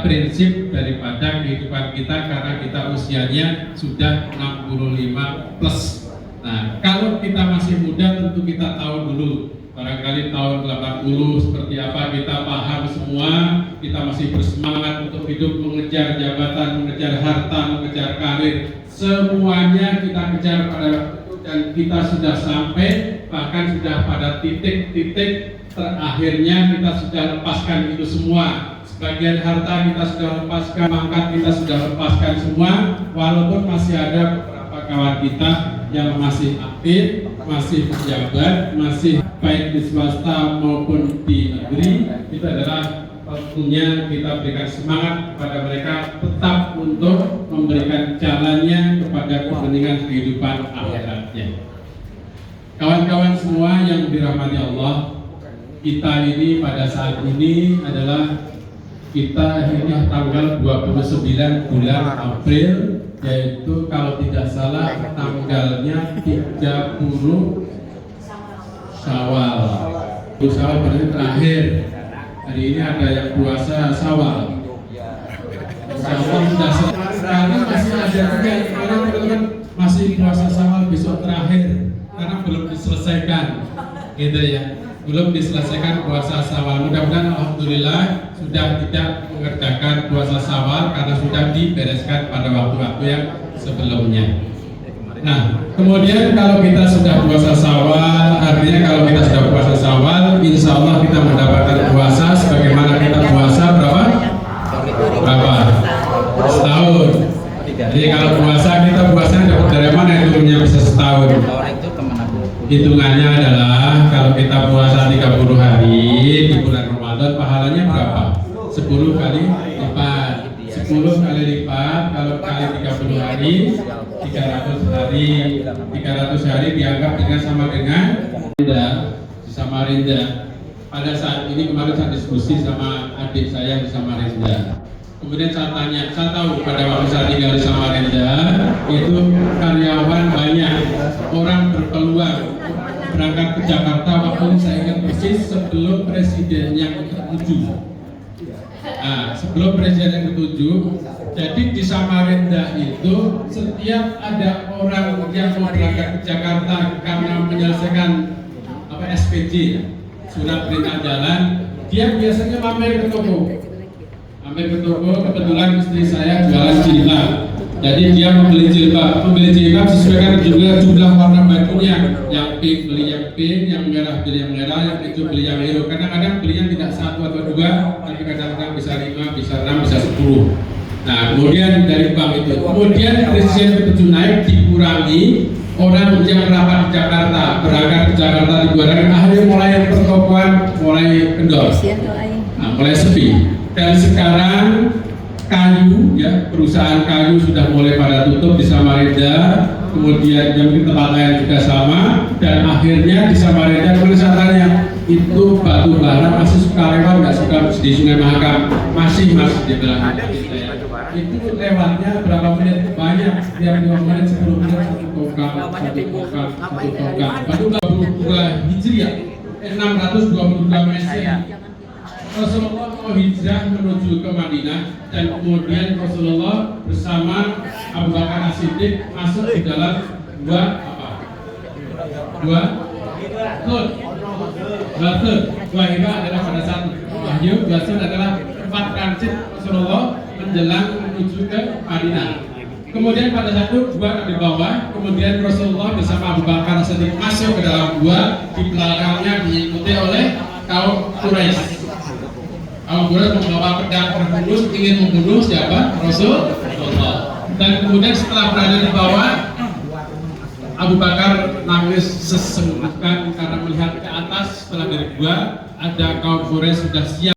prinsip daripada kehidupan kita karena kita usianya sudah 65 plus. Nah, kalau kita masih muda tentu kita tahu dulu, barangkali tahun 80 seperti apa kita paham semua, kita masih bersemangat untuk hidup, mengejar jabatan, mengejar harta, mengejar karir, semuanya kita kejar pada waktu itu dan kita sudah sampai, bahkan sudah pada titik-titik terakhirnya kita sudah lepaskan itu semua. Sebagian harta kita sudah lepaskan, pangkat kita sudah lepaskan semua, walaupun masih ada beberapa kawan kita yang masih aktif, masih pejabat, masih baik di swasta maupun di negeri. Itu adalah tentunya kita berikan semangat kepada mereka tetap untuk memberikan jalannya kepada kepentingan kehidupan akhiratnya. Kawan-kawan semua yang dirahmati Allah, kita ini pada saat ini adalah kita ini tanggal 29 bulan April, yaitu kalau tidak salah tanggalnya 30 Syawal. Syawal berarti terakhir. Hari ini ada yang puasa Syawal. Syawal sudah selesai. Karena masih ada juga teman-teman masih puasa Syawal besok terakhir karena belum diselesaikan, gitu ya. Belum diselesaikan puasa Syawal. Mudah-mudahan alhamdulillah sudah tidak mengerjakan puasa Syawal karena sudah dibereskan pada waktu-waktu yang sebelumnya. Nah, kemudian kalau kita sudah puasa Syawal, artinya kalau kita sudah puasa Syawal, insya Allah kita mendapatkan puasa sebagaimana kita puasa berapa? Setahun. Jadi kalau puasa kita puasanya dapat dari mana hitungnya bisa setahun? Hitungannya adalah kalau kita puasa 30 hari di bulan Ramadan, pahalanya berapa? 10 kali lipat. 10 kali lipat kalau kali 30 hari 300 hari. 300 hari dianggap dengan sama dengan di Samarinda. Pada saat ini kemarin saya diskusi sama adik saya di Samarinda. Kemudian saya tanya, saya tahu pada waktu saya tinggal di Samarinda itu karyawan banyak, orang berpeluang berangkat ke Jakarta waktu itu saya ingat persis sebelum presiden yang ke-7. Nah, sebelum presiden yang ke-7, jadi di Samarinda itu setiap ada orang yang mau berangkat ke Jakarta karena menyelesaikan SPJ, surat perintah jalan, dia biasanya mampir ke toko. Kebetulan istri saya jualan jilbab, jadi dia membeli jilbab sesuaikan juga jumlah warna bajunya. Yang pink beli yang pink, yang merah beli yang merah, yang hijau beli yang hijau. Kadang-kadang belinya tidak 1 atau 2, tapi kadang-kadang bisa 5, bisa 6, bisa 10. Nah, kemudian dari bank itu, kemudian presiden ke-7 naik dikurangi orang yang merapat di Jakarta, berangkat ke Jakarta dikurangi, akhirnya mulai pertokoan mulai kendor, mulai sepi. Dan sekarang kayu, ya, perusahaan kayu sudah mulai pada tutup di Samarinda, kemudian yang di tempat lain juga sama, dan akhirnya di Samarinda perusahaannya itu batu bara masih suka lewat, nggak suka di Sungai Mahakam, masih di belakang. Itu lewatnya berapa menit? Banyak, setiap 5 menit, 10 menit, satu tongkang. Batu 22 Hijriah, 622 Masehi. Rasulullah mau hijrah menuju ke Madinah dan kemudian Rasulullah bersama Abu Bakar As-Siddiq masuk di dalam dua hira adalah pada saat wahyu, dua adalah tempat transit Rasulullah menjelang menuju ke Madinah. Kemudian pada satu dua di bawah, kemudian Rasulullah bersama Abu Bakar As-Siddiq masuk ke dalam gua, di belakangnya diikuti oleh kaum Quraisy. Abu Bakar membawa pedang berbulus ingin membunuh siapa? Rasulullah. Dan kemudian setelah berada di bawah, Abu Bakar nangis sesenggukan karena melihat ke atas setelah dari gua ada kaum Quraisy sudah siap